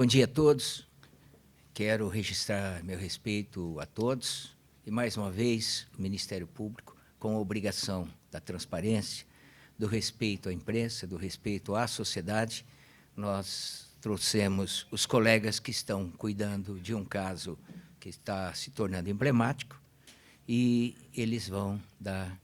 Bom dia a todos. Quero registrar meu respeito a todos e, mais uma vez, o Ministério Público, com a obrigação da transparência, do respeito à imprensa, do respeito à sociedade, nós trouxemos os colegas que estão cuidando de um caso que está se tornando emblemático e eles vão dar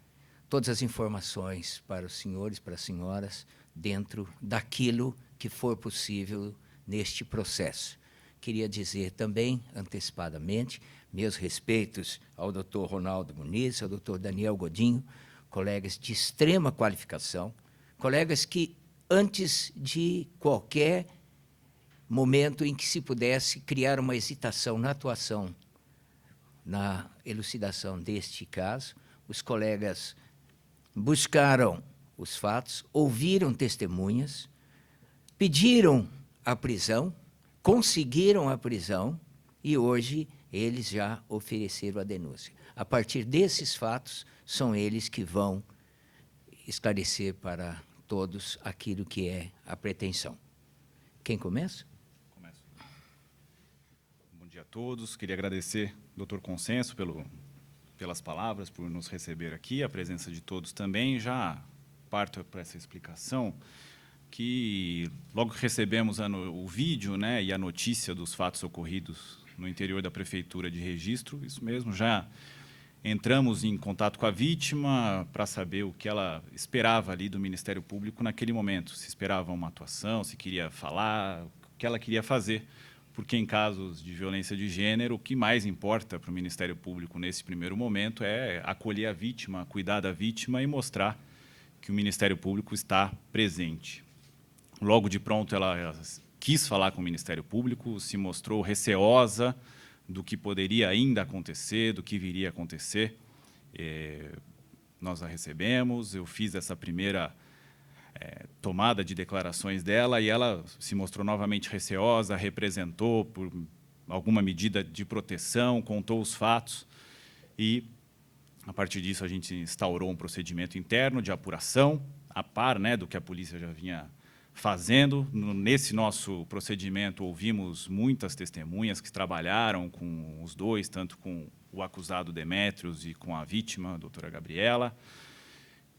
todas as informações para os senhores, para as senhoras, dentro daquilo que for possível neste processo. Queria dizer também, antecipadamente, meus respeitos ao Dr. Ronaldo Muniz, ao Dr. Daniel Godinho, colegas de extrema qualificação, colegas que, antes de qualquer momento em que se pudesse criar uma hesitação na atuação, na elucidação deste caso, os colegas buscaram os fatos, ouviram testemunhas, pediram a prisão, conseguiram a prisão e hoje eles já ofereceram a denúncia. A partir desses fatos, são eles que vão esclarecer para todos aquilo que é a pretensão. Quem começa? Começo. Bom dia a todos. Queria agradecer ao Dr. Consenso pelas palavras, por nos receber aqui, a presença de todos também. Já parto para essa explicação, que logo que recebemos o vídeo, né, e a notícia dos fatos ocorridos no interior da Prefeitura de Registro, isso mesmo, já entramos em contato com a vítima para saber o que ela esperava ali do Ministério Público naquele momento, se esperava uma atuação, se queria falar, o que ela queria fazer, porque em casos de violência de gênero, o que mais importa para o Ministério Público nesse primeiro momento é acolher a vítima, cuidar da vítima e mostrar que o Ministério Público está presente. Logo de pronto, ela quis falar com o Ministério Público, se mostrou receosa do que poderia ainda acontecer, do que viria a acontecer. Nós a recebemos, eu fiz essa primeira tomada de declarações dela e ela se mostrou novamente receosa, representou por alguma medida de proteção, contou os fatos e, a partir disso, a gente instaurou um procedimento interno de apuração, a par, né, do que a polícia já vinha fazendo. Nesse nosso procedimento, ouvimos muitas testemunhas que trabalharam com os dois, tanto com o acusado Demétrios e com a vítima, a doutora Gabriela,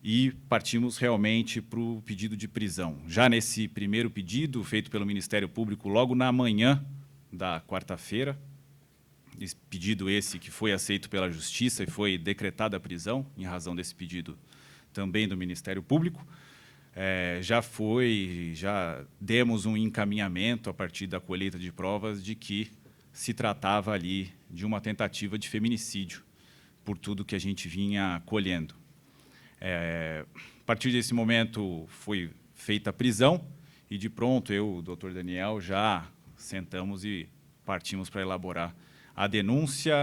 e partimos realmente para o pedido de prisão. Já nesse primeiro pedido, feito pelo Ministério Público logo na manhã da quarta-feira, pedido esse que foi aceito pela Justiça e foi decretada a prisão, em razão desse pedido também do Ministério Público, já demos um encaminhamento a partir da colheita de provas de que se tratava ali de uma tentativa de feminicídio, por tudo que a gente vinha colhendo. A partir desse momento foi feita a prisão e, de pronto, eu e o doutor Daniel já sentamos e partimos para elaborar a denúncia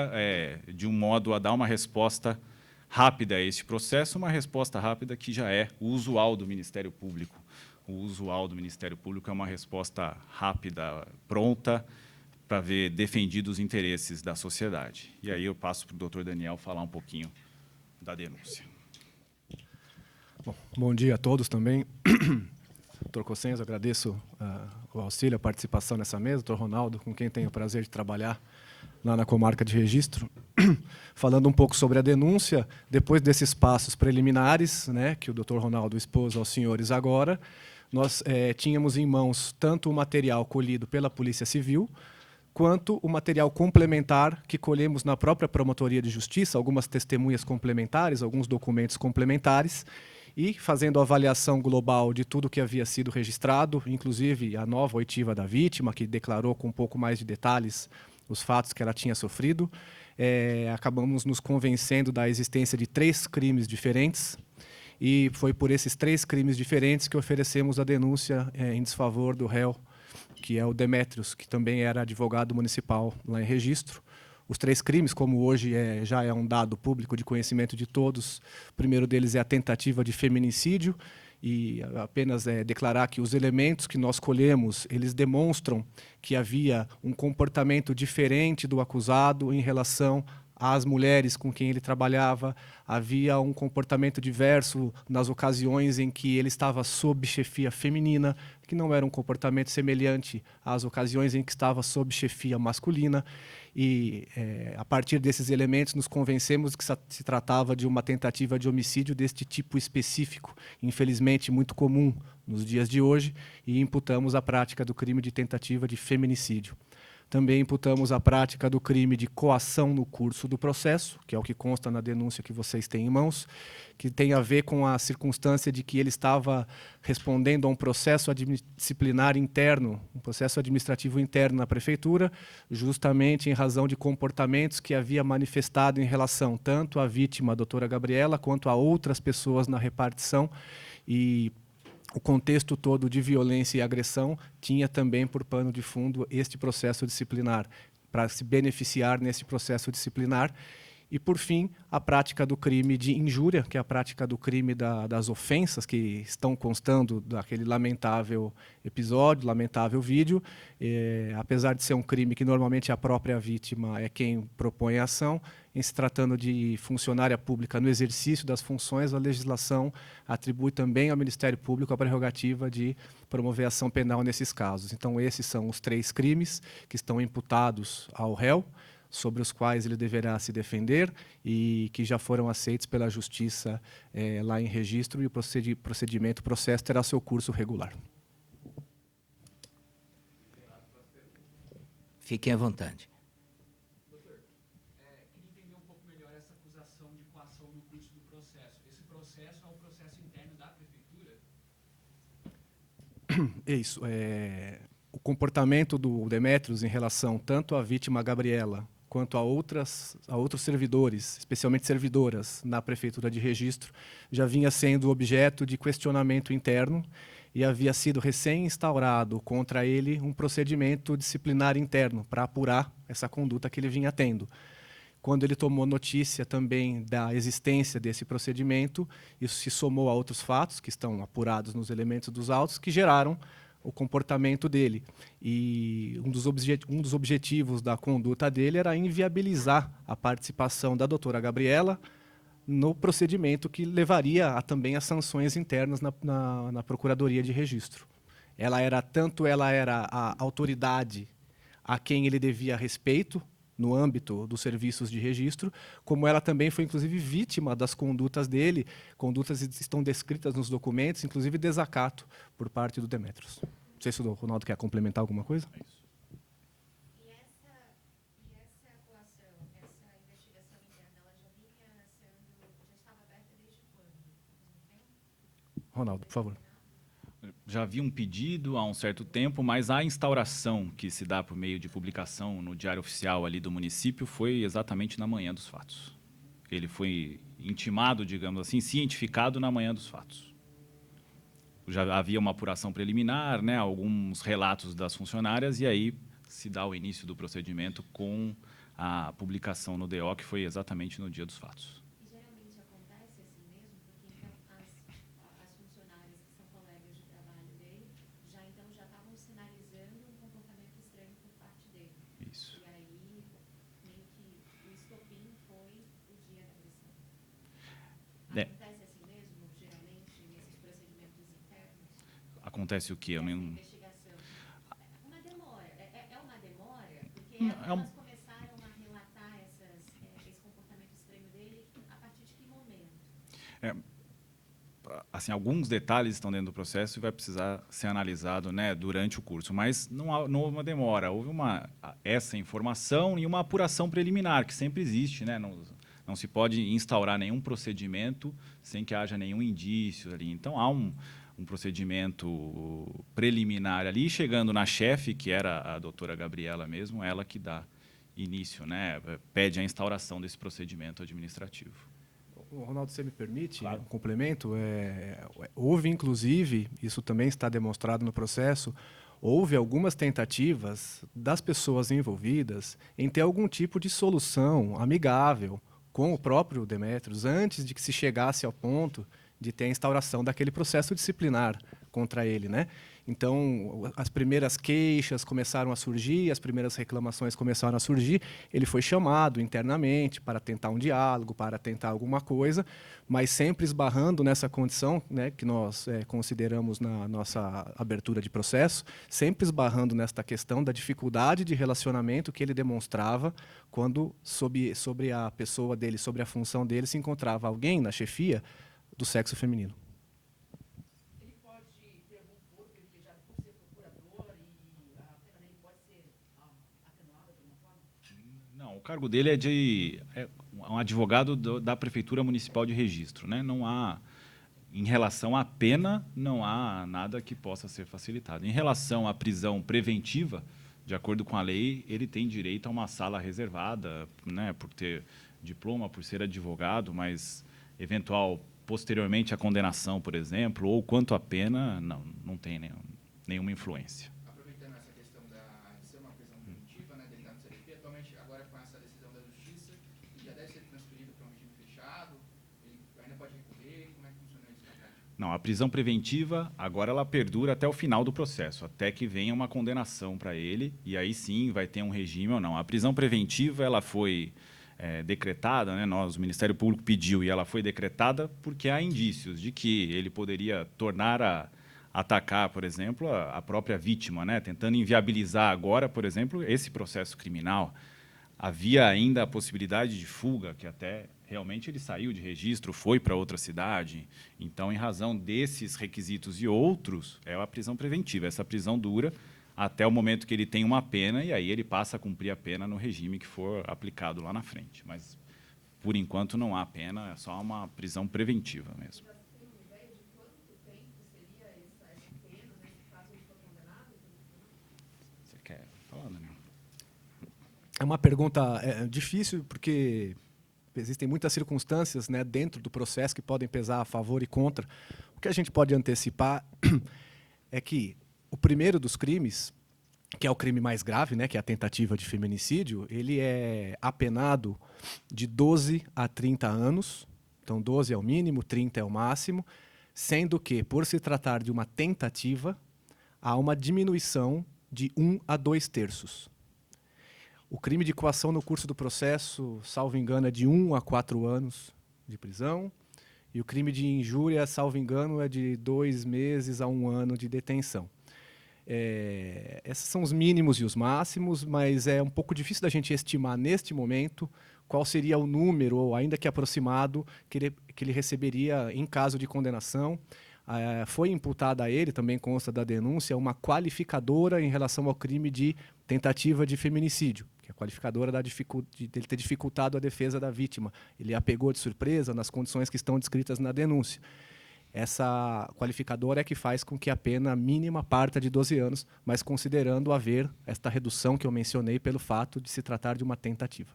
de um modo a dar uma resposta rápida a este processo, uma resposta rápida que já é o usual do Ministério Público. O usual do Ministério Público é uma resposta rápida, pronta, para ver defendidos os interesses da sociedade. E aí eu passo para o doutor Daniel falar um pouquinho da denúncia. Bom dia a todos também. Doutor Cossenzo, agradeço o auxílio, a participação nessa mesa. Doutor Ronaldo, com quem tenho o prazer de trabalhar lá na comarca de Registro. Falando um pouco sobre a denúncia, depois desses passos preliminares, né, que o doutor Ronaldo expôs aos senhores agora, nós tínhamos em mãos tanto o material colhido pela Polícia Civil, quanto o material complementar que colhemos na própria Promotoria de Justiça, algumas testemunhas complementares, alguns documentos complementares, e fazendo a avaliação global de tudo que havia sido registrado, inclusive a nova oitiva da vítima, que declarou com um pouco mais de detalhes os fatos que ela tinha sofrido, acabamos nos convencendo da existência de 3 crimes diferentes, e foi por esses 3 crimes diferentes que oferecemos a denúncia em desfavor do réu, que é o Demétrios, que também era advogado municipal lá em Registro. Os 3 crimes, como hoje já é um dado público de conhecimento de todos, o primeiro deles é a tentativa de feminicídio, e apenas declarar que os elementos que nós colhemos, eles demonstram que havia um comportamento diferente do acusado em relação às mulheres com quem ele trabalhava, havia um comportamento diverso nas ocasiões em que ele estava sob chefia feminina, que não era um comportamento semelhante às ocasiões em que estava sob chefia masculina. E, a partir desses elementos, nos convencemos que se tratava de uma tentativa de homicídio deste tipo específico, infelizmente muito comum nos dias de hoje, e imputamos a prática do crime de tentativa de feminicídio. Também imputamos a prática do crime de coação no curso do processo, que é o que consta na denúncia que vocês têm em mãos, que tem a ver com a circunstância de que ele estava respondendo a um processo disciplinar interno, um processo administrativo interno na prefeitura, justamente em razão de comportamentos que havia manifestado em relação tanto à vítima, a doutora Gabriela, quanto a outras pessoas na repartição. E o contexto todo de violência e agressão tinha também por pano de fundo este processo disciplinar, para se beneficiar nesse processo disciplinar. E, por fim, a prática do crime de injúria, que é a prática do crime das ofensas que estão constando daquele lamentável episódio, lamentável vídeo. Apesar de ser um crime que normalmente a própria vítima é quem propõe a ação, em se tratando de funcionária pública no exercício das funções, a legislação atribui também ao Ministério Público a prerrogativa de promover ação penal nesses casos. Então, esses são os 3 crimes que estão imputados ao réu, sobre os quais ele deverá se defender e que já foram aceitos pela Justiça lá em registro, e o procedimento, o processo terá seu curso regular. Fiquem à vontade. Doutor, queria entender um pouco melhor essa acusação de coação no curso do processo. Esse processo é um processo interno da prefeitura? É isso. O comportamento do Demetrios em relação tanto à vítima Gabriela quanto a outros servidores, especialmente servidoras, na Prefeitura de Registro, já vinha sendo objeto de questionamento interno e havia sido recém-instaurado contra ele um procedimento disciplinar interno para apurar essa conduta que ele vinha tendo. Quando ele tomou notícia também da existência desse procedimento, isso se somou a outros fatos que estão apurados nos elementos dos autos, que geraram o comportamento dele. E um dos objetivos da conduta dele era inviabilizar a participação da doutora Gabriela no procedimento que levaria também a sanções internas na Procuradoria de Registro. Ela era a autoridade a quem ele devia respeito no âmbito dos serviços de registro, como ela também foi, inclusive, vítima das condutas dele, condutas que estão descritas nos documentos, inclusive desacato por parte do Demetrios. Não sei se o Ronaldo quer complementar alguma coisa. E essa atuação, essa investigação interna, ela já estava aberta desde quando? Ronaldo, por favor. Já havia um pedido há um certo tempo, mas a instauração que se dá por meio de publicação no Diário Oficial ali do município foi exatamente na manhã dos fatos. Ele foi intimado, digamos assim, cientificado na manhã dos fatos. Já havia uma apuração preliminar, né, alguns relatos das funcionárias, e aí se dá o início do procedimento com a publicação no DO, que foi exatamente no dia dos fatos. E geralmente acontece assim mesmo, porque então as funcionárias que são colegas de trabalho dele já estavam sinalizando um comportamento estranho por parte dele. Isso. E aí meio que o estopim foi o dia da agressão. Acontece assim mesmo, geralmente, nesses procedimentos internos? Acontece o quê? Eu Essa nem... investigação. Uma demora. É uma demora? Porque Não, elas começaram a relatar esse comportamento estranho dele a partir de que momento? Assim, alguns detalhes estão dentro do processo e vai precisar ser analisado, né, durante o curso, mas não houve uma demora, houve essa informação e uma apuração preliminar, que sempre existe, né, não se pode instaurar nenhum procedimento sem que haja nenhum indício ali. Então, há um procedimento preliminar ali, chegando na chefe, que era a doutora Gabriela mesmo, ela que dá início, né, pede a instauração desse procedimento administrativo. Ronaldo, você me permite Claro. um complemento? Houve, inclusive, isso também está demonstrado no processo, houve algumas tentativas das pessoas envolvidas em ter algum tipo de solução amigável com o próprio Demetrios antes de que se chegasse ao ponto de ter a instauração daquele processo disciplinar contra ele, né? Então, as primeiras queixas começaram a surgir, as primeiras reclamações começaram a surgir. Ele foi chamado internamente para tentar um diálogo, para tentar alguma coisa, mas sempre esbarrando nessa condição, né, que nós consideramos na nossa abertura de processo, sempre esbarrando nesta questão da dificuldade de relacionamento que ele demonstrava quando, sobre a pessoa dele, sobre a função dele, se encontrava alguém na chefia do sexo feminino. Ele pode ter algum foro, porque já por ser procurador e a pena dele pode ser atenuada de alguma forma? Não, o cargo dele é um advogado da Prefeitura Municipal de Registro, né? Não há, em relação à pena, não há nada que possa ser facilitado. Em relação à prisão preventiva, de acordo com a lei, ele tem direito a uma sala reservada, né, por ter diploma, por ser advogado, mas eventual posteriormente a condenação, por exemplo, ou quanto à pena, não tem nenhuma influência. Aproveitando essa questão de ser uma prisão preventiva, né, dele estar no CDP, atualmente, agora com essa decisão da Justiça, ele já deve ser transferido para um regime fechado, ele ainda pode recorrer, como é que funciona isso na prática? Não, a prisão preventiva, agora ela perdura até o final do processo, até que venha uma condenação para ele, e aí sim vai ter um regime ou não. A prisão preventiva, ela foi decretada, né, o Ministério Público pediu e ela foi decretada porque há indícios de que ele poderia tornar a atacar, por exemplo, a própria vítima, né, tentando inviabilizar agora, por exemplo, esse processo criminal. Havia ainda a possibilidade de fuga, que até realmente ele saiu de registro, foi para outra cidade. Então, em razão desses requisitos e outros, é a prisão preventiva. Essa prisão dura até o momento que ele tem uma pena e aí ele passa a cumprir a pena no regime que for aplicado lá na frente. Mas, por enquanto, não há pena, é só uma prisão preventiva mesmo. Já tem uma ideia de quanto tempo seria essa pena, nesse caso ele foi condenado? Você quer falar, Daniel? É uma pergunta difícil, porque existem muitas circunstâncias, né, dentro do processo que podem pesar a favor e contra. O que a gente pode antecipar é que o primeiro dos crimes, que é o crime mais grave, né, que é a tentativa de feminicídio, ele é apenado de 12 a 30 anos. Então, 12 é o mínimo, 30 é o máximo, sendo que, por se tratar de uma tentativa, há uma diminuição de 1 a 2/3. O crime de coação no curso do processo, salvo engano, é de 1 a 4 anos de prisão. E o crime de injúria, salvo engano, é de 2 meses a 1 ano de detenção. Esses são os mínimos e os máximos, mas é um pouco difícil da gente estimar, neste momento, qual seria o número, ou ainda que aproximado, que ele receberia em caso de condenação. Foi imputada a ele, também consta da denúncia, uma qualificadora em relação ao crime de tentativa de feminicídio, que é a qualificadora dele ter dificultado a defesa da vítima. Ele a pegou de surpresa nas condições que estão descritas na denúncia. Essa qualificadora é que faz com que a pena mínima parta de 12 anos, mas considerando haver esta redução que eu mencionei pelo fato de se tratar de uma tentativa.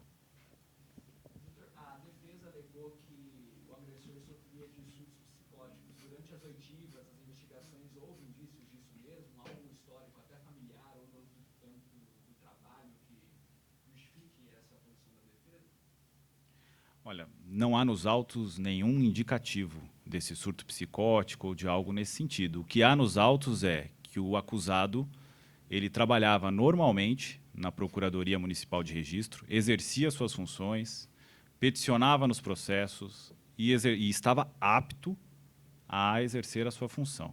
A defesa alegou que o agressor sofria de surtos psicóticos. Durante as oitivas, as investigações, houve indícios disso mesmo? Há algum histórico, até familiar ou no âmbito do trabalho, que justifique essa posição da defesa? Olha, não há nos autos nenhum indicativo desse surto psicótico ou de algo nesse sentido. O que há nos autos é que o acusado ele trabalhava normalmente na Procuradoria Municipal de Registro, exercia suas funções, peticionava nos processos e estava apto a exercer a sua função.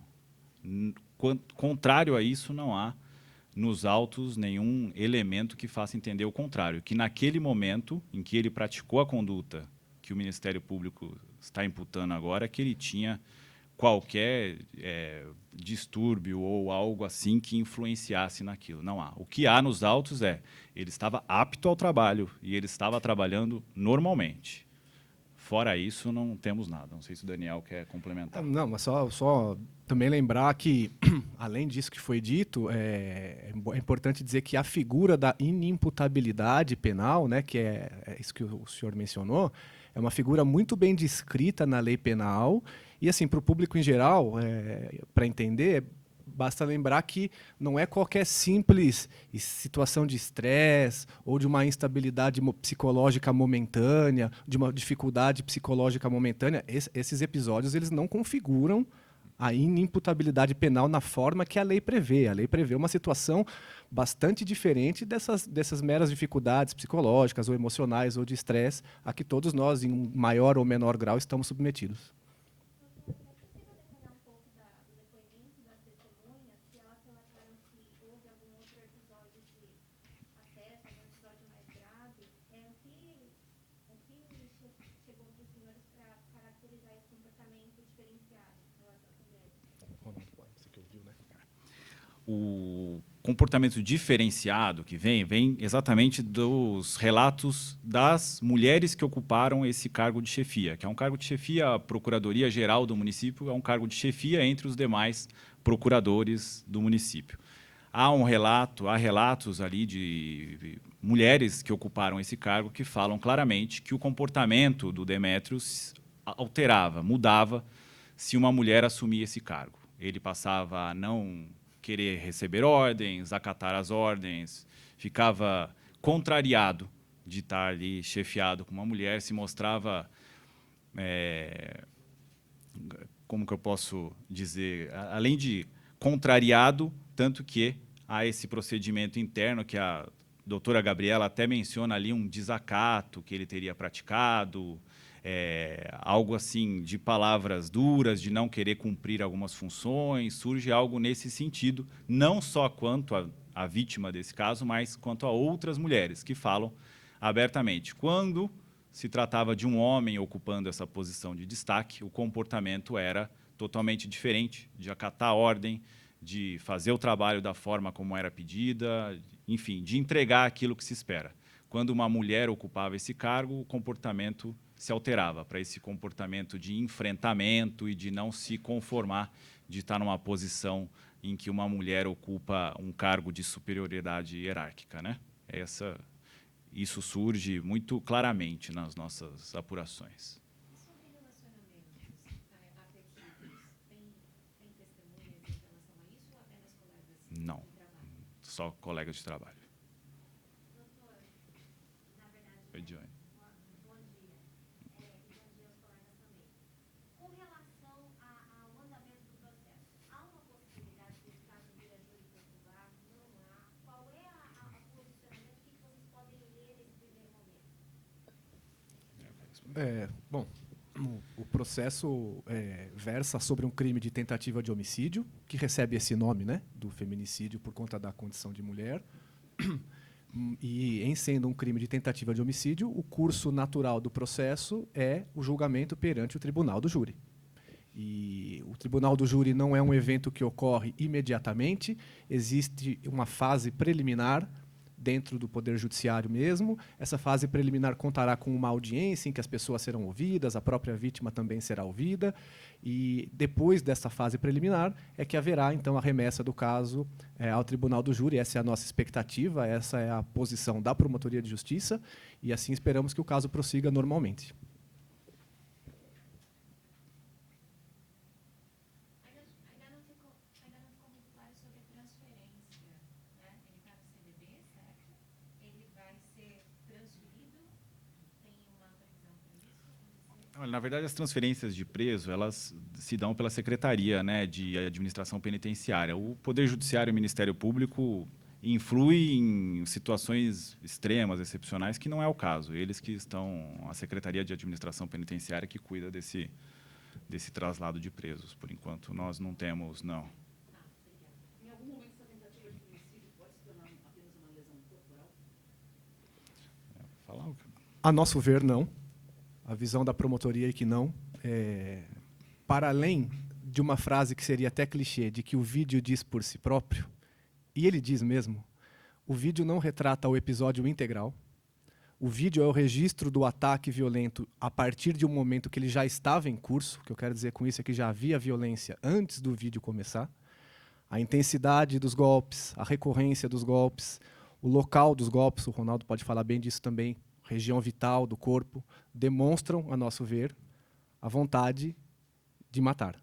Contrário a isso, não há nos autos nenhum elemento que faça entender o contrário, que naquele momento em que ele praticou a conduta que o Ministério Público está imputando agora, que ele tinha qualquer distúrbio ou algo assim que influenciasse naquilo. Não há. O que há nos autos ele estava apto ao trabalho e ele estava trabalhando normalmente. Fora isso, não temos nada. Não sei se o Daniel quer complementar. Não, mas só também lembrar que, além disso que foi dito, é importante dizer que a figura da inimputabilidade penal, né, que é isso que o senhor mencionou, é uma figura muito bem descrita na lei penal. E, assim, para o público em geral, para entender, basta lembrar que não é qualquer simples situação de estresse ou de uma instabilidade psicológica momentânea, de uma dificuldade psicológica momentânea. Esses episódios eles não configuram a inimputabilidade penal na forma que a lei prevê. A lei prevê uma situação bastante diferente dessas meras dificuldades psicológicas ou emocionais ou de estresse a que todos nós, em um maior ou menor grau, estamos submetidos. É possível detalhar um pouco do depoimento das testemunhas, se elas relataram se houve algum outro episódio de acesso, algum episódio mais grave? O que chegou para os senhores para caracterizar esse comportamento diferenciado em relação às mulheres? Você que ouviu, né? O comportamento diferenciado que vem exatamente dos relatos das mulheres que ocuparam esse cargo de chefia, que é um cargo de chefia, a Procuradoria-Geral do município é um cargo de chefia entre os demais procuradores do município. Há relatos ali de mulheres que ocuparam esse cargo que falam claramente que o comportamento do Demétrios alterava, mudava se uma mulher assumia esse cargo. Ele passava a não querer receber ordens, acatar as ordens, ficava contrariado de estar ali chefiado com uma mulher, se mostrava, como que eu posso dizer, além de contrariado, tanto que há esse procedimento interno que a doutora Gabriela até menciona ali um desacato que ele teria praticado, algo assim de palavras duras, de não querer cumprir algumas funções, surge algo nesse sentido, não só quanto a vítima desse caso, mas quanto a outras mulheres que falam abertamente. Quando se tratava de um homem ocupando essa posição de destaque, o comportamento era totalmente diferente, de acatar a ordem, de fazer o trabalho da forma como era pedida, enfim, de entregar aquilo que se espera. Quando uma mulher ocupava esse cargo, o comportamento se alterava para esse comportamento de enfrentamento e de não se conformar de estar numa posição em que uma mulher ocupa um cargo de superioridade hierárquica, né? Isso surge muito claramente nas nossas apurações. E sobre relacionamentos afetivos, tem testemunhas em relação a isso ou apenas colegas Não, de trabalho? só colegas de trabalho. Doutor, na verdade, Oi, Johnny. bom dia. E bom dia aos colegas também. Com relação ao andamento do processo, há uma possibilidade desse caso vir a júri popular? Não há? Qual é o posicionamento que vocês podem ler nesse primeiro momento? Bom, o processo versa sobre um crime de tentativa de homicídio, que recebe esse nome, né, do feminicídio por conta da condição de mulher. E, em sendo um crime de tentativa de homicídio, o curso natural do processo é o julgamento perante o tribunal do júri. E o tribunal do júri não é um evento que ocorre imediatamente, existe uma fase preliminar dentro do Poder Judiciário mesmo. Essa fase preliminar contará com uma audiência em que as pessoas serão ouvidas, a própria vítima também será ouvida, e depois dessa fase preliminar é que haverá, então, a remessa do caso ao Tribunal do Júri. Essa é a nossa expectativa, essa é a posição da Promotoria de Justiça, e assim esperamos que o caso prossiga normalmente. Ainda não ficou muito claro sobre a transferência, né? Ele está no CDB, certo? Ele vai ser transferido? Tem uma previsão para isso? Olha, na verdade, as transferências de preso, elas se dão pela Secretaria, né, de Administração Penitenciária. O Poder Judiciário e o Ministério Público influem em situações extremas, excepcionais, que não é o caso. Eles que estão, a Secretaria de Administração Penitenciária que cuida desse traslado de presos. Por enquanto, nós não temos, não. Em algum momento, essa tentativa de homicídio pode se tornar apenas uma lesão corporal? Falar o quê? A nosso ver, não. A visão da promotoria é que não. Para além de uma frase que seria até clichê, de que o vídeo diz por si próprio, e ele diz mesmo, o vídeo não retrata o episódio integral. O vídeo é o registro do ataque violento a partir de um momento que ele já estava em curso. O que eu quero dizer com isso é que já havia violência antes do vídeo começar. A intensidade dos golpes, a recorrência dos golpes, o local dos golpes, o Ronaldo pode falar bem disso também, região vital do corpo, demonstram, a nosso ver, a vontade de matar.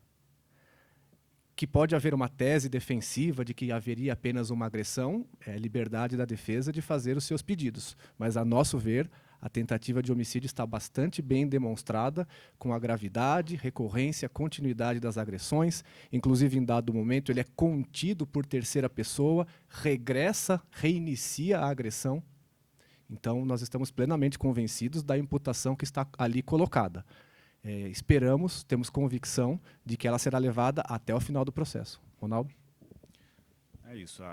Que pode haver uma tese defensiva de que haveria apenas uma agressão, é a liberdade da defesa de fazer os seus pedidos. Mas, a nosso ver, A tentativa de homicídio está bastante bem demonstrada, com a gravidade, recorrência, continuidade das agressões. Inclusive, em dado momento, ele é contido por terceira pessoa, regressa, reinicia a agressão. Então, nós estamos plenamente convencidos da imputação que está ali colocada. Esperamos, temos convicção de que ela será levada até o final do processo. Ronaldo? É isso.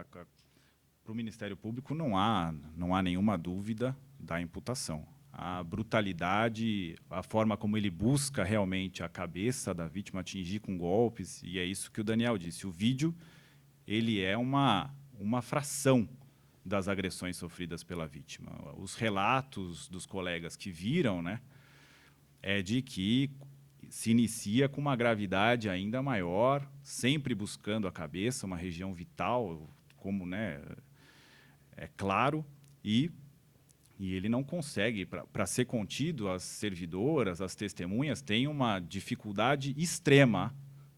Para o Ministério Público não há nenhuma dúvida da imputação. A brutalidade, a forma como ele busca realmente a cabeça da vítima, atingir com golpes, e é isso que o Daniel disse. O vídeo ele é uma fração das agressões sofridas pela vítima. Os relatos dos colegas que viram, né, é de que se inicia com uma gravidade ainda maior, sempre buscando a cabeça, uma região vital, como, né, é claro, e ele não consegue. Para ser contido, as servidoras, as testemunhas têm uma dificuldade extrema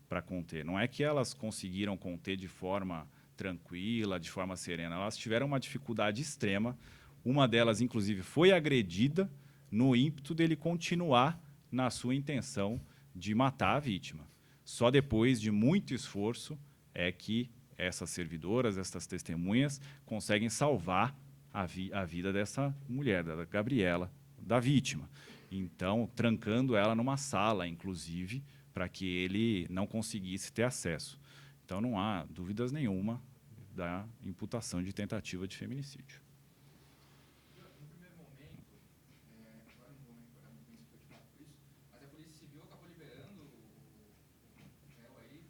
para conter. Não é que elas conseguiram conter de forma tranquila, de forma serena. Elas tiveram uma dificuldade extrema. Uma delas, inclusive, foi agredida no ímpeto dele continuar na sua intenção de matar a vítima. Só depois de muito esforço é que essas servidoras, essas testemunhas, conseguem salvar a vida dessa mulher, da Gabriela, da vítima. Então, trancando ela numa sala, inclusive, para que ele não conseguisse ter acesso. Então, não há dúvidas nenhuma da imputação de tentativa de feminicídio. No primeiro momento, agora não vou me recordar muito bem se foi de fato por isso, mas a Polícia Civil acabou liberando o réu aí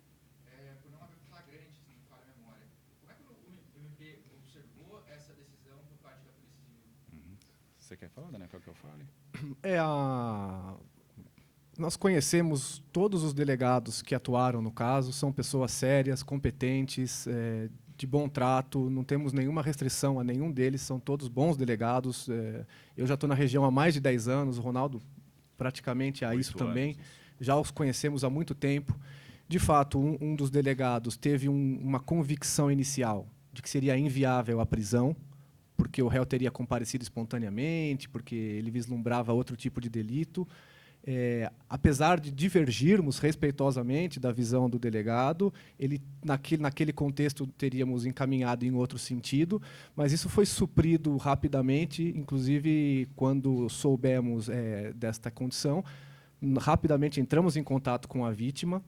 por não haver flagrante, se não me falha a memória. Como é que o MP observou essa decisão por parte da Polícia Civil? Você quer falar, Daniel? Quer que eu fale? Nós conhecemos todos os delegados que atuaram no caso, são pessoas sérias, competentes, de bom trato, não temos nenhuma restrição a nenhum deles, são todos bons delegados. Eu já estou na região há mais de 10 anos, o Ronaldo praticamente há isso também, já os conhecemos há muito tempo. De fato, um dos delegados teve uma convicção inicial de que seria inviável a prisão, porque o réu teria comparecido espontaneamente, porque ele vislumbrava outro tipo de delito. Apesar de divergirmos respeitosamente da visão do delegado, ele naquele contexto teríamos encaminhado em outro sentido, mas isso foi suprido rapidamente, inclusive quando soubemos desta condição, rapidamente entramos em contato com a vítima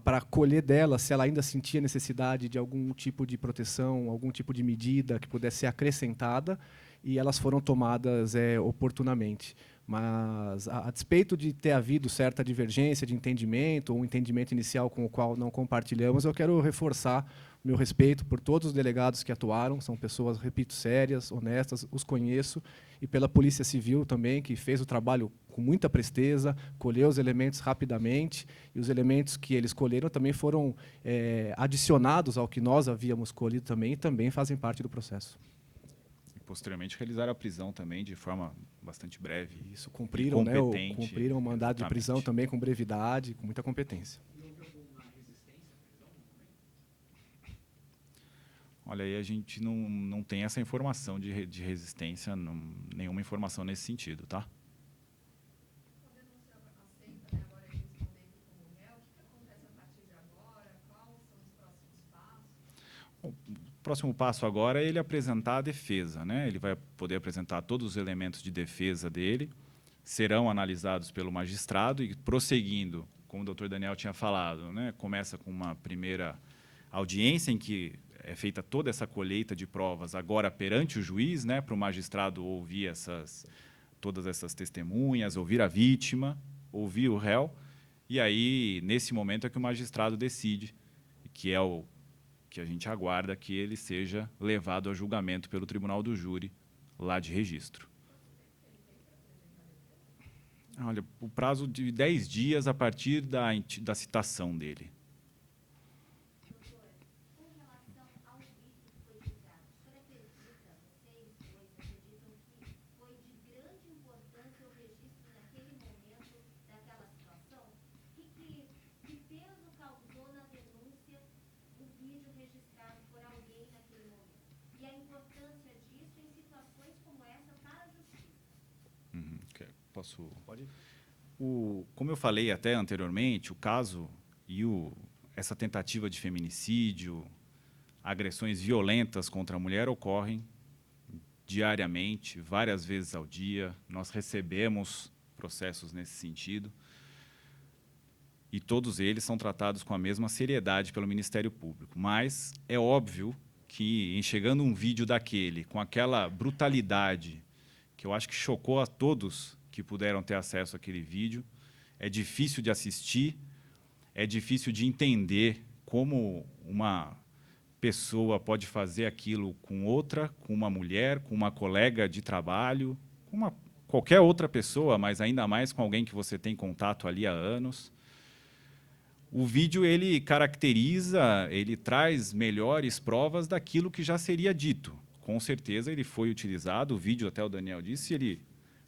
para colher dela se ela ainda sentia necessidade de algum tipo de proteção, algum tipo de medida que pudesse ser acrescentada, e elas foram tomadas oportunamente. Mas, a despeito de ter havido certa divergência de entendimento, ou um entendimento inicial com o qual não compartilhamos, eu quero reforçar o meu respeito por todos os delegados que atuaram, são pessoas, repito, sérias, honestas, os conheço, e pela Polícia Civil também, que fez o trabalho com muita presteza, colheu os elementos rapidamente, e os elementos que eles colheram também foram adicionados ao que nós havíamos colhido também, e também fazem parte do processo. Posteriormente realizaram a prisão também de forma bastante breve. Isso, cumpriram, né, cumpriram o mandado de prisão também com brevidade, com muita competência. E houve alguma resistência à prisão no momento? Olha, aí a gente não tem essa informação de resistência, nenhuma informação nesse sentido, tá? O denunciante aceita, né, agora ele respondendo como réu, o que acontece a partir de agora? Quais são os próximos passos? Bom, o próximo passo agora é ele apresentar a defesa, né? Ele vai poder apresentar todos os elementos de defesa dele, serão analisados pelo magistrado e, prosseguindo, como o doutor Daniel tinha falado, né? Começa com uma primeira audiência em que é feita toda essa colheita de provas agora perante o juiz, né? Para o magistrado ouvir todas essas testemunhas, ouvir a vítima, ouvir o réu, e aí, nesse momento, é que o magistrado decide, que é o que a gente aguarda que ele seja levado a julgamento pelo Tribunal do Júri, lá de Registro. Olha, o prazo de 10 dias a partir da citação dele. Com relação ao vídeo que foi divulgado, o senhor acredita, vocês dois acreditam que foi de grande importância o registro naquele momento daquela situação? Que peso causou na denúncia o vídeo registrado por alguém naquele momento? E a importância disso em situações como essa para a justiça? Posso... Pode ir. Como eu falei até anteriormente, o caso e essa tentativa de feminicídio, agressões violentas contra a mulher ocorrem diariamente, várias vezes ao dia. Nós recebemos processos nesse sentido. E todos eles são tratados com a mesma seriedade pelo Ministério Público. Mas é óbvio que, em chegando um vídeo daquele, com aquela brutalidade, que eu acho que chocou a todos que puderam ter acesso àquele vídeo, é difícil de assistir, é difícil de entender como uma pessoa pode fazer aquilo com outra, com uma mulher, com uma colega de trabalho, com qualquer outra pessoa, mas ainda mais com alguém que você tem contato ali há anos. O vídeo ele caracteriza, ele traz melhores provas daquilo que já seria dito. Com certeza ele foi utilizado, o vídeo, até o Daniel disse, ele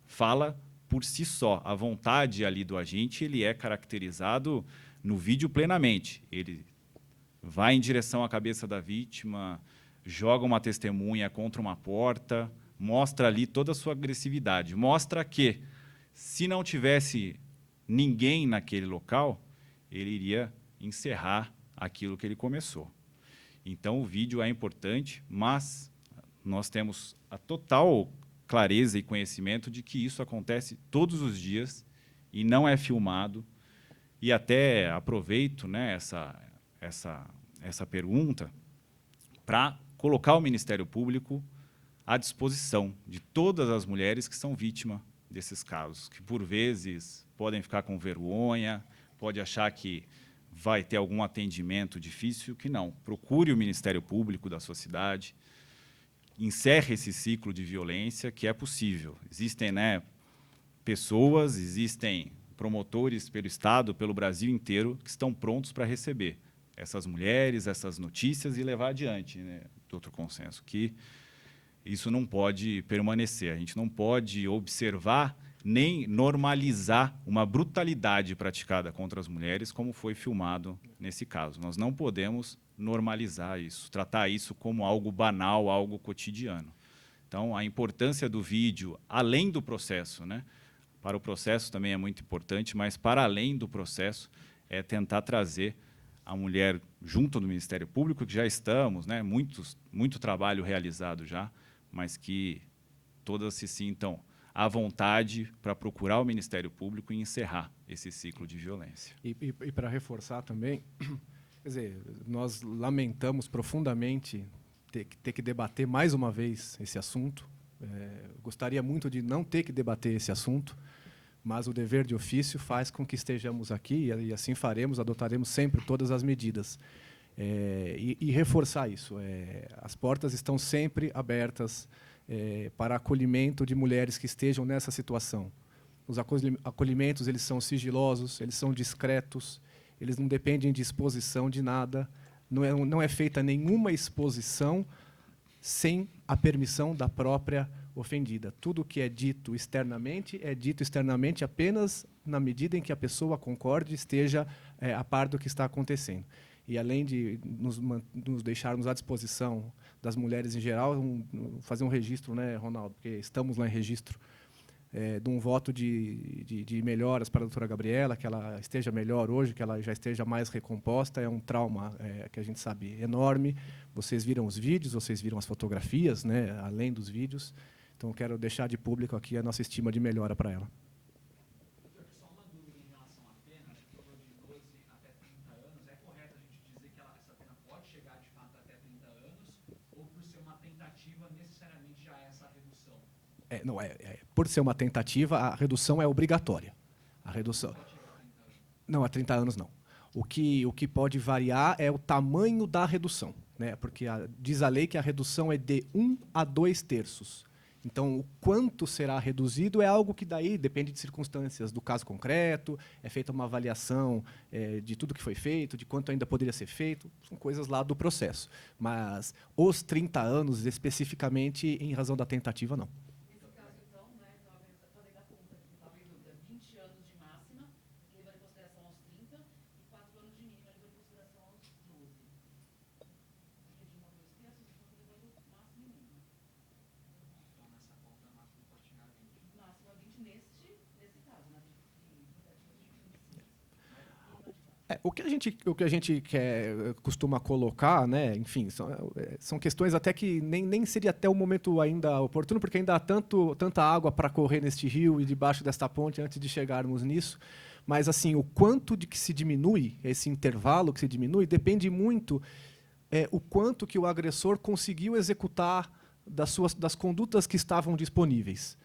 fala por si só. A vontade ali do agente ele é caracterizado no vídeo plenamente. Ele vai em direção à cabeça da vítima, joga uma testemunha contra uma porta, mostra ali toda a sua agressividade. Mostra que, se não tivesse ninguém naquele local, ele iria encerrar aquilo que ele começou. Então, o vídeo é importante, mas nós temos a total clareza e conhecimento de que isso acontece todos os dias e não é filmado. E até aproveito, né, essa pergunta para colocar o Ministério Público à disposição de todas as mulheres que são vítimas desses casos, que, por vezes, podem ficar com vergonha, pode achar que vai ter algum atendimento difícil, que não. Procure o Ministério Público da sua cidade, encerre esse ciclo de violência, que é possível. Existem, né, pessoas, existem promotores pelo Estado, pelo Brasil inteiro, que estão prontos para receber essas mulheres, essas notícias e levar adiante, né, doutor Consenso, que isso não pode permanecer. A gente não pode observar nem normalizar uma brutalidade praticada contra as mulheres, como foi filmado nesse caso. Nós não podemos normalizar isso, tratar isso como algo banal, algo cotidiano. Então, a importância do vídeo, além do processo, né? Para o processo também é muito importante, mas para além do processo, é tentar trazer a mulher junto do Ministério Público, que já estamos, né? Muito trabalho realizado já, mas que todas se sintam à vontade para procurar o Ministério Público e encerrar esse ciclo de violência. E para reforçar também, quer dizer, nós lamentamos profundamente ter que debater mais uma vez esse assunto. Gostaria muito de não ter que debater esse assunto, mas o dever de ofício faz com que estejamos aqui e assim faremos, adotaremos sempre todas as medidas. E reforçar isso. As portas estão sempre abertas para acolhimento de mulheres que estejam nessa situação. Os acolhimentos eles são sigilosos, eles são discretos, eles não dependem de exposição de nada, não é feita nenhuma exposição sem a permissão da própria ofendida. Tudo que é dito externamente apenas na medida em que a pessoa concorde, esteja a par do que está acontecendo. E, além de nos deixarmos à disposição das mulheres em geral, fazer um registro, né, Ronaldo, porque estamos lá em registro, de um voto de melhoras para a doutora Gabriela, que ela esteja melhor hoje, que ela já esteja mais recomposta. É um trauma que a gente sabe enorme. Vocês viram os vídeos, vocês viram as fotografias, né, além dos vídeos. Então, eu quero deixar de público aqui a nossa estima de melhora para ela. Doutor, só uma dúvida em relação à pena. A gente falou de 12 até 30 anos. É correto a gente dizer que essa pena pode chegar, de fato, até 30 anos? Ou, por ser uma tentativa, necessariamente já é essa redução? Por ser uma tentativa, a redução é obrigatória. A redução... Não, a 30 anos não. O que pode variar é o tamanho da redução, né? Porque diz a lei que a redução é de 1 a 2/3. Então, o quanto será reduzido é algo que daí depende de circunstâncias do caso concreto, é feita uma avaliação de tudo que foi feito, de quanto ainda poderia ser feito, são coisas lá do processo. Mas os 30 anos, especificamente, em razão da tentativa, não. Nesse caso, então, né, a lei da conta que estava em dúvida, 20 anos de máxima, levando em consideração aos 30, e 4 anos de mínima, levando em consideração aos 12. Dividindo a 2/3, então levando máximo e mínimo. Então, nessa conta, máximo pode chegar a 20. Máximo a 20 nesse O que a gente costuma colocar, né, enfim, são questões até que nem seria até o momento ainda oportuno, porque ainda há tanta água para correr neste rio e debaixo desta ponte antes de chegarmos nisso. Mas assim, o quanto de que se diminui, esse intervalo que se diminui, depende muito o quanto que o agressor conseguiu executar das condutas que estavam disponíveis.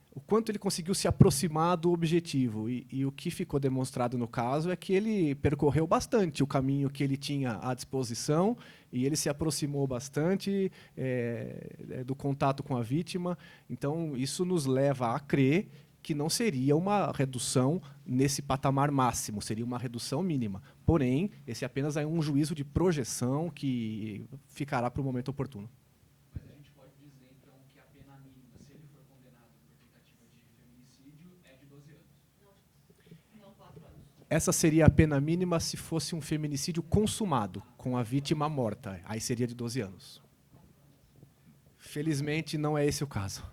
O quanto ele conseguiu se aproximar do objetivo. E o que ficou demonstrado no caso é que ele percorreu bastante o caminho que ele tinha à disposição e ele se aproximou bastante do contato com a vítima. Então, isso nos leva a crer que não seria uma redução nesse patamar máximo, seria uma redução mínima. Porém, esse apenas é um juízo de projeção que ficará para o momento oportuno. Mas a gente pode dizer, então, que a pena mínima, se ele for condenado por tentativa de feminicídio, é de 12 anos. Não 4 anos. Essa seria a pena mínima se fosse um feminicídio consumado, com a vítima morta. Aí seria de 12 anos. Felizmente, não é esse o caso.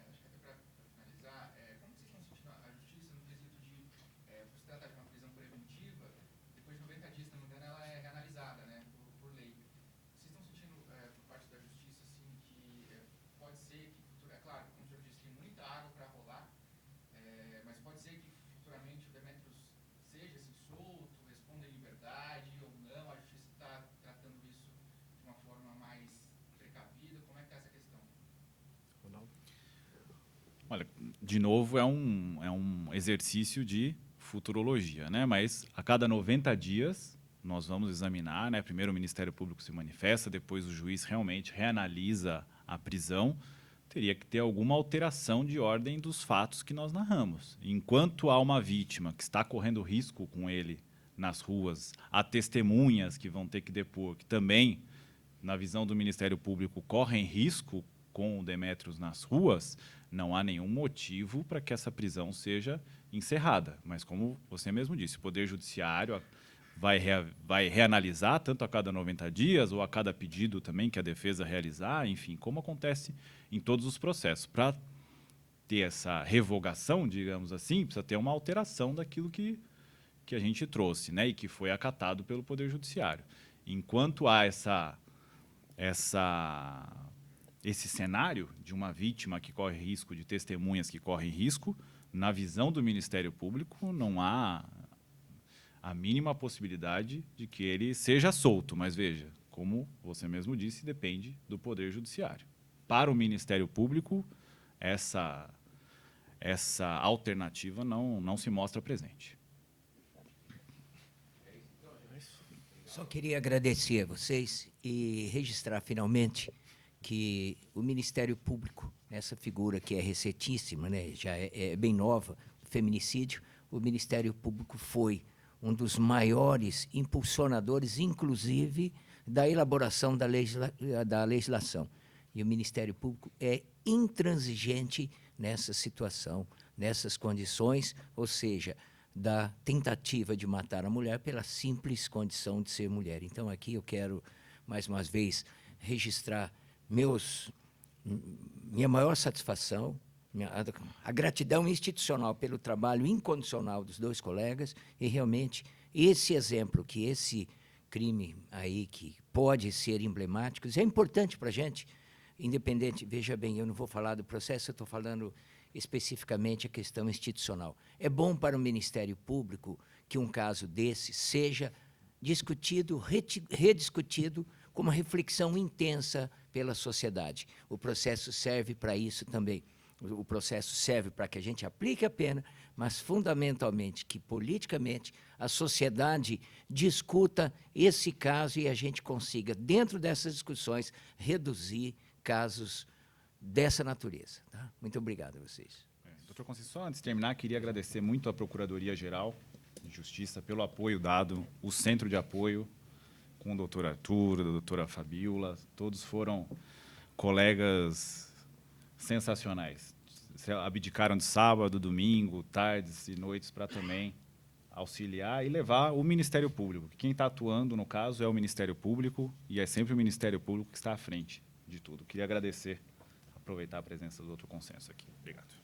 Acho que até para finalizar, como vocês estão sentindo a justiça no quesito de, por se tratar de uma prisão preventiva, depois de 90 dias, se não me engano, ela é reanalisada, né, por lei. Vocês estão sentindo, por parte da justiça, assim, que pode ser que, é claro, como o senhor disse, tem muita água para rolar, mas pode ser que futuramente o Demetrios seja assim, solto, responda em liberdade ou não? A justiça está tratando isso de uma forma mais precavida? Como é que está essa questão? Olha, de novo, é um exercício de futurologia, né? Mas a cada 90 dias nós vamos examinar, né? Primeiro o Ministério Público se manifesta, depois o juiz realmente reanalisa a prisão. Teria que ter alguma alteração de ordem dos fatos que nós narramos. Enquanto há uma vítima que está correndo risco com ele nas ruas, há testemunhas que vão ter que depor, que também, na visão do Ministério Público, correm risco com o Demetrios nas ruas, não há nenhum motivo para que essa prisão seja encerrada. Mas, como você mesmo disse, o Poder Judiciário vai reanalisar, tanto a cada 90 dias ou a cada pedido também que a defesa realizar, enfim, como acontece em todos os processos. Para ter essa revogação, digamos assim, precisa ter uma alteração daquilo que a gente trouxe, né, e que foi acatado pelo Poder Judiciário. Enquanto há esse cenário de uma vítima que corre risco, de testemunhas que correm risco, na visão do Ministério Público, não há a mínima possibilidade de que ele seja solto. Mas veja, como você mesmo disse, depende do Poder Judiciário. Para o Ministério Público, essa alternativa não se mostra presente. Só queria agradecer a vocês e registrar finalmente que o Ministério Público, essa figura que é recentíssima, né, já é bem nova, o feminicídio, o Ministério Público foi um dos maiores impulsionadores, inclusive, da elaboração da legislação. E o Ministério Público é intransigente nessa situação, nessas condições, ou seja, da tentativa de matar a mulher pela simples condição de ser mulher. Então, aqui eu quero, mais uma vez, registrar minha maior satisfação, a gratidão institucional pelo trabalho incondicional dos dois colegas e, realmente, esse exemplo, que esse crime aí, que pode ser emblemático, é importante para a gente, independente, veja bem, eu não vou falar do processo, eu estou falando especificamente a questão institucional. É bom para o Ministério Público que um caso desse seja discutido, rediscutido, com uma reflexão intensa pela sociedade. O processo serve para isso também. O processo serve para que a gente aplique a pena, mas, fundamentalmente, que, politicamente, a sociedade discuta esse caso e a gente consiga, dentro dessas discussões, reduzir casos dessa natureza. Tá? Muito obrigado a vocês. Doutor Conceição, só antes de terminar, queria agradecer muito à Procuradoria-Geral de Justiça pelo apoio dado, o Centro de Apoio, com o doutor Arthur, a doutora Fabíola, todos foram colegas sensacionais. Abdicaram de sábado, domingo, tardes e noites para também auxiliar e levar o Ministério Público. Quem está atuando, no caso, é o Ministério Público e é sempre o Ministério Público que está à frente de tudo. Queria agradecer, aproveitar a presença do doutor Consenso aqui. Obrigado.